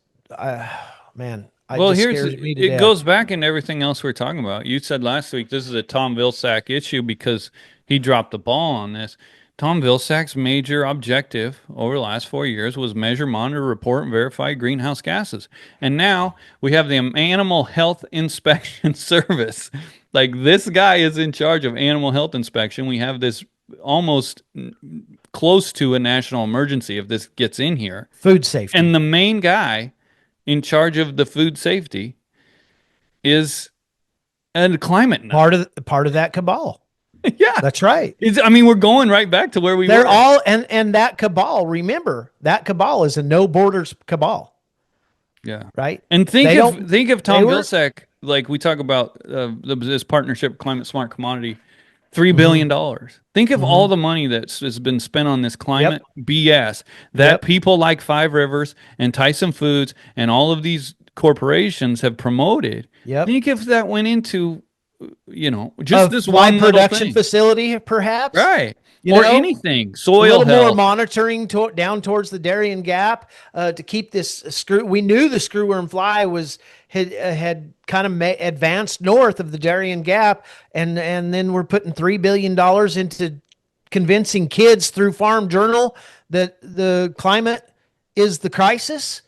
man, it Well, just scares me to it death. goes back into everything else we're talking about. You said last week this is a Tom Vilsack issue because he dropped the ball on this. Tom Vilsack's major objective over the last 4 years was measure, monitor, report, and verify greenhouse gases. And now we have the Animal Health Inspection Service. Like this guy is in charge of animal health inspection. We have this almost close to a national emergency if this gets in here. Food safety. And the main guy in charge of the food safety is a climate nut. Part of that cabal. Yeah, That's right. I mean, we're going right back to where we They're were. all and that cabal, remember, that cabal is a no borders cabal, Yeah. right? And They don't- think of they Tom were- Vilsack, like we talk about this partnership, Climate Smart Commodity, $3 billion. Think of all the money has been spent on this climate BS that Yep. people like Five Rivers and Tyson Foods and all of these corporations have promoted. Yep. Think if that went into, just A this wine one little production thing. facility, perhaps. Right. You Or know, anything. A Soil little more health. monitoring down towards the Darien Gap to keep this screw. We knew the screwworm fly had kind of advanced north of the Darien Gap, and then we're putting $3 billion into convincing kids through Farm Journal that the climate is the crisis.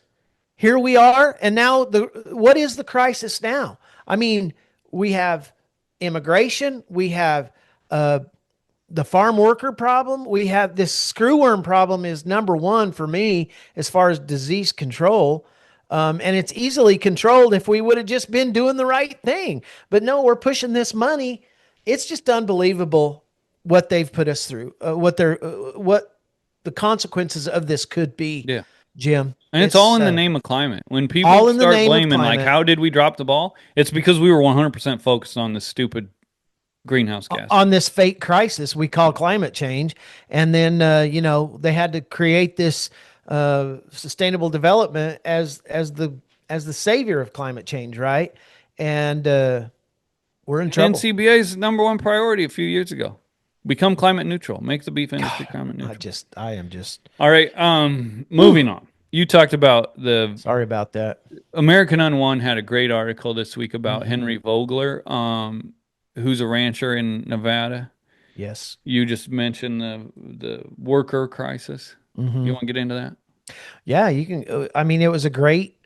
Here we are, and now what is the crisis now? I mean, we have immigration, we have the farm worker problem, we have this screwworm problem is number one for me as far as disease control. And it's easily controlled if we would have just been doing the right thing. But no, we're pushing this money. It's just unbelievable what they've put us through, what the consequences of this could be. Yeah. Jim. And it's all in the name of climate. When people all in the start name of blaming, like, climate. how did we drop the ball? It's because we were 100% focused on this stupid greenhouse gas. On this fake crisis we call climate change. And then, they had to create this sustainable development as the savior of climate change, right? And we're in trouble. NCBA's number one priority a few years ago. Become climate neutral. Make the beef industry climate neutral. I am just All right, moving on. You talked about sorry about that. American Unwon had a great article this week about Henry Vogler, who's a rancher in Nevada. Yes. You just mentioned the worker crisis. You want to get into that? Yeah, you can. I mean, it was a great.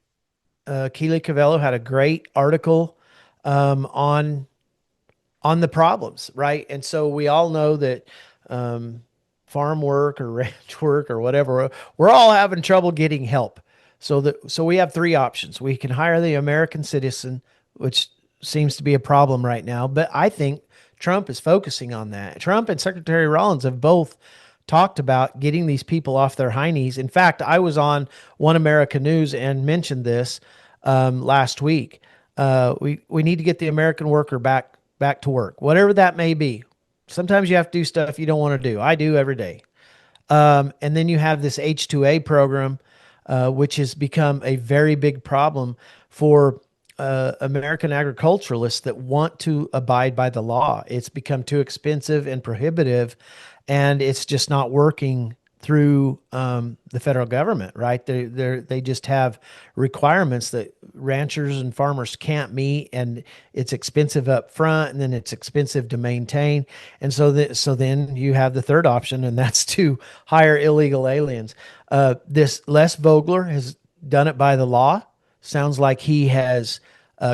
Keely Cavello had a great article on the problems, right? And so we all know that farm work or ranch work or whatever, we're all having trouble getting help. So we have three options. We can hire the American citizen, which seems to be a problem right now, but I think Trump is focusing on that. Trump and Secretary Rollins have both talked about getting these people off their high knees. In fact, I was on One America News and mentioned this last week. We need to get the American worker back to work, whatever that may be. Sometimes you have to do stuff you don't want to do. I do every day. And then you have this H2A program, which has become a very big problem for American agriculturalists that want to abide by the law. It's become too expensive and prohibitive, and it's just not working through the federal government, right? They just have requirements that ranchers and farmers can't meet, and it's expensive up front, and then it's expensive to maintain. And so then you have the third option, and that's to hire illegal aliens. This Les Vogler has done it by the law. Sounds like he has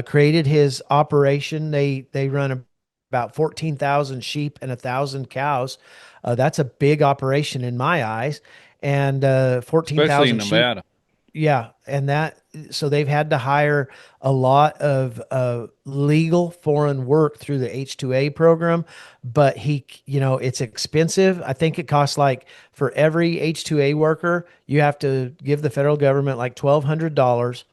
created his operation. They run about 14,000 sheep and 1,000 cows. That's a big operation in my eyes. And 14,000 especially in sheep. Nevada. Yeah, and so they've had to hire a lot of legal foreign work through the H2A program, but it's expensive. I think it costs, like, for every H2A worker, you have to give the federal government like $1,200,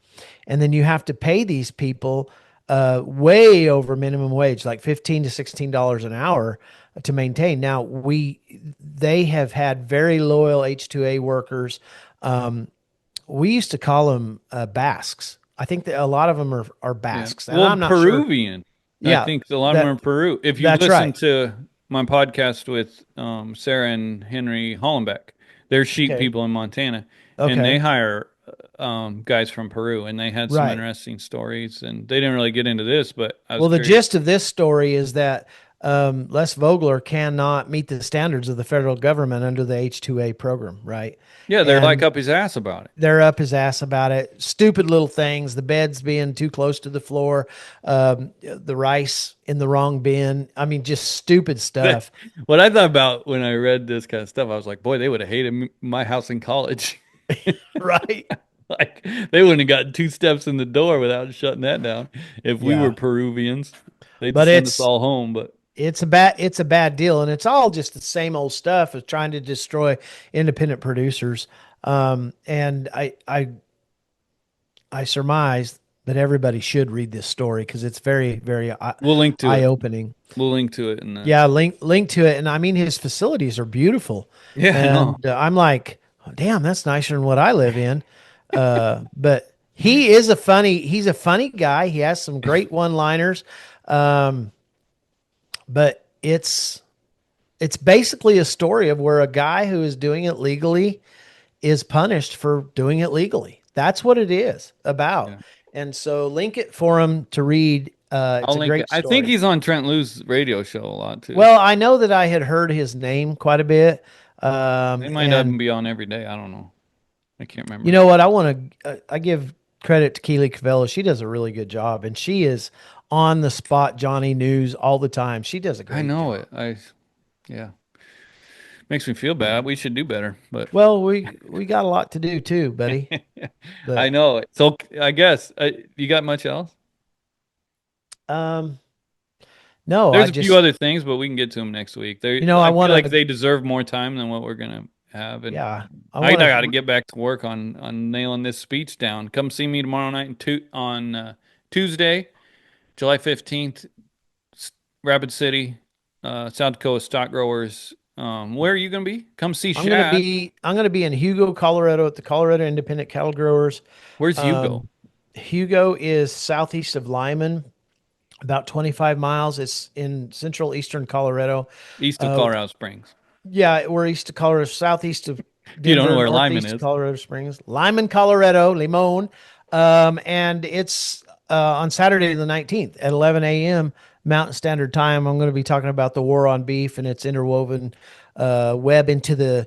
and then you have to pay these people way over minimum wage, like $15 to $16 an hour to maintain. Now they have had very loyal H2A workers. We used to call them Basques. I think that a lot of them are Basques. Yeah. And Well, I'm not Peruvian. Sure. Yeah, I think a lot of them are in Peru. If you that's listen right. to my podcast with Sarah and Henry Hollenbeck, they're sheep Okay. people in Montana, Okay. and they hire guys from Peru, and they had some Right. interesting stories. And they didn't really get into this, but I was Well, the curious. gist of this story is that Les Vogler cannot meet the standards of the federal government under the H2A program, right? Yeah, they're like And up his ass about it. they're up his ass about it. Stupid little things. The beds being too close to the floor. The rice in the wrong bin. I mean, just stupid stuff. What I thought about when I read this kind of stuff, I was like, boy, they would have hated my house in college. Right. Like they wouldn't have gotten 2 steps in the door without shutting that down. If we were Yeah. Peruvians, they'd But send us all home. But it's a bad deal, and it's all just the same old stuff of trying to destroy independent producers. And I surmise that everybody should read this story because it's very, very we'll link to eye it. opening. We'll link to it. And Yeah, link to it. And I mean, his facilities are beautiful. yeah, I know. And I'm like, oh, damn, that's nicer than what I live in. But he's a funny guy. He has some great one-liners. But it's basically a story of where a guy who is doing it legally is punished for doing it legally. That's what it is about. Yeah. And so link it for him to read. It's I'll a link it. great I think story. he's on Trent Lou's radio show a lot too. Well, I know that I had heard his name quite a bit. They might not And be on every day. I don't know. I can't remember. you know what? I give credit to Keely Cavella. She does a really good job, and she is on the spot Johnny News all the time. She does a I great know job. it. Yeah. Makes me feel bad. We should do better, but Well, we got a lot to do too, buddy. I But know it. So I guess you got much else? um no, I There's a few just other things, but we can get to them next week. I I feel want like to they deserve more time than what we're gonna have, and yeah, I I want got to to get back to work on nailing this speech down. Come see me tomorrow night on Tuesday, July 15th, Rapid City, South Dakota Stock Growers. Where are you gonna be? Come see Shad. I'm going to be in Hugo, Colorado at the Colorado Independent Cattle Growers. Where's Hugo? Um Hugo is southeast of Lyman, about 25 miles. It's in central eastern Colorado. East of Uh, Colorado Springs. yeah, we're east of Colorado, southeast of You don't know Denver, where Lyman northeast of is. Colorado Springs, Lyman, Colorado, Limon. And it's on Saturday the 19th at 11 a.m. Mountain Standard Time. I'm going to be talking about the war on beef and its interwoven web into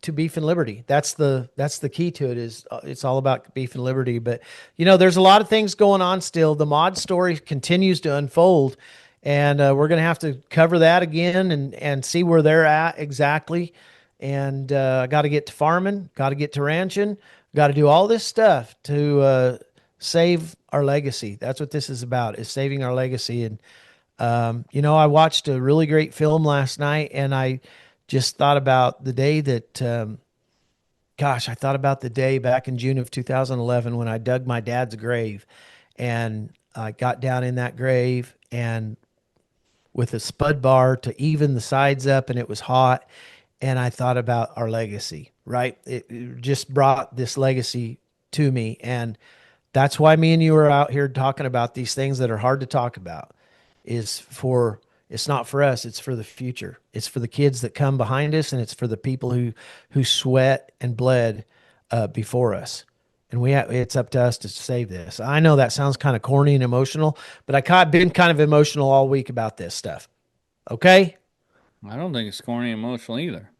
to beef and liberty. That's the key to it. Is it's all about beef and liberty. But there's a lot of things going on still. The mod story continues to unfold, and we're gonna have to cover that again and see where they're at exactly. And got to get to farming, got to get to ranching, got to do all this stuff to save our legacy. That's what this is about: is saving our legacy. And I watched a really great film last night, and I just thought about the day that, I thought about the day back in June of 2011 when I dug my dad's grave, and I got down in that grave and with a spud bar to even the sides up, and it was hot. And I thought about our legacy, right? It just brought this legacy to me. And that's why me and you are out here talking about these things that are hard to talk about it's not for us, it's for the future. It's for the kids that come behind us, and it's for the people who sweat and bled before us. And it's up to us to save this. I know that sounds kind of corny and emotional, but I've been kind of emotional all week about this stuff. Okay? I don't think it's corny and emotional either.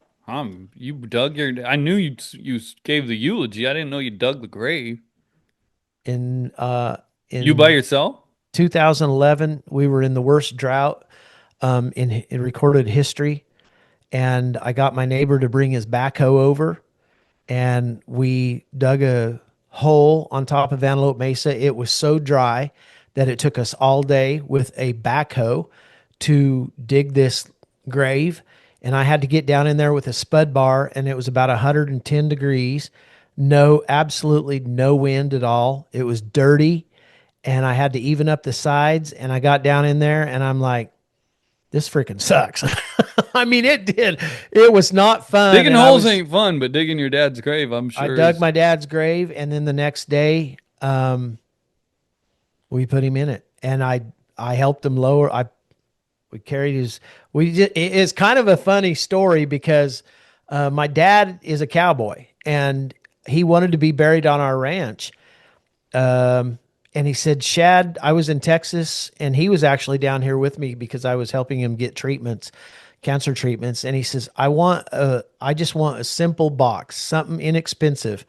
You dug your. I knew you gave the eulogy. I didn't know you dug the grave. In You by yourself? 2011, we were in the worst drought in recorded history, and I got my neighbor to bring his backhoe over, and we dug a hole on top of Antelope Mesa. It was so dry that it took us all day with a backhoe to dig this grave. And I had to get down in there with a spud bar, and it was about 110 degrees. Absolutely no wind at all. It was dirty, and I had to even up the sides. And I got down in there, and I'm like, this freaking sucks. I mean, it did. It was not fun. Digging And holes ain't fun, but digging your dad's grave, I'm I sure. dug my dad's grave, and then the next day, we put him in it, and I helped him lower. We carried his. It's kind of a funny story because my dad is a cowboy, and he wanted to be buried on our ranch. And he said, Shad, I was in Texas and he was actually down here with me because I was helping him get treatments, cancer treatments. And he says, I just want a simple box, something inexpensive.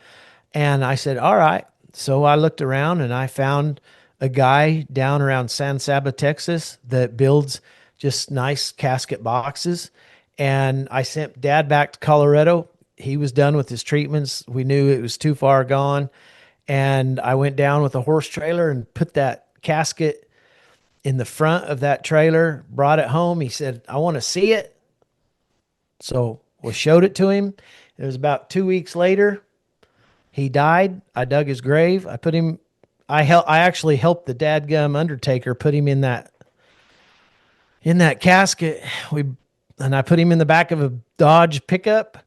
And I said, all right. So I looked around and I found a guy down around San Saba, Texas that builds just nice casket boxes. And I sent dad back to Colorado. He was done with his treatments. We knew it was too far gone. And I went down with a horse trailer and put that casket in the front of that trailer, brought it home. He said, I want to see it. So we showed it to him. It was about 2 weeks later. He died. I dug his grave. I put him, I actually helped the dadgum undertaker put him in that casket. And I put him in the back of a Dodge pickup,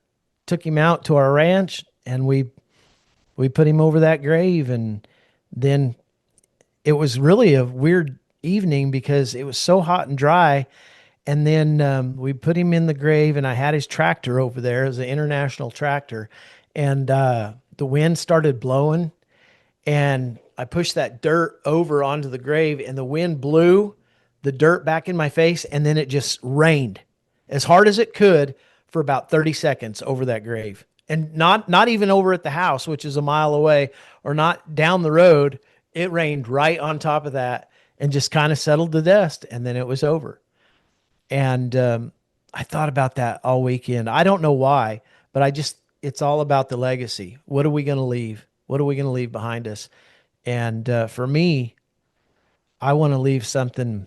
took him out to our ranch, and we put him over that grave. And then it was really a weird evening because it was so hot and dry. And then we put him in the grave, and I had his tractor over there. It was an international tractor. And the wind started blowing, and I pushed that dirt over onto the grave, and the wind blew the dirt back in my face, and then it just rained as hard as it could for about 30 seconds over that grave. And not even over at the house, which is a mile away, or not down the road. It rained right on top of that and just kind of settled the dust, and then it was over. And I thought about that all weekend. I don't know why, but it's all about the legacy. What are we going to leave? What are we going to leave behind us? And for me, I want to leave something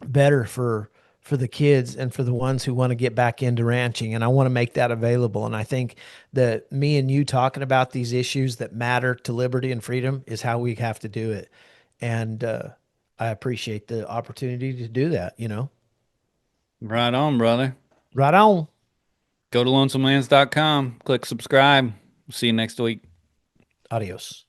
better for the kids and for the ones who want to get back into ranching. And I want to make that available. And I think that me and you talking about these issues that matter to liberty and freedom is how we have to do it. And I appreciate the opportunity to do that, you know. Right on, brother. Right on. Go to lonesomelands.com, click subscribe. See you next week. Adios.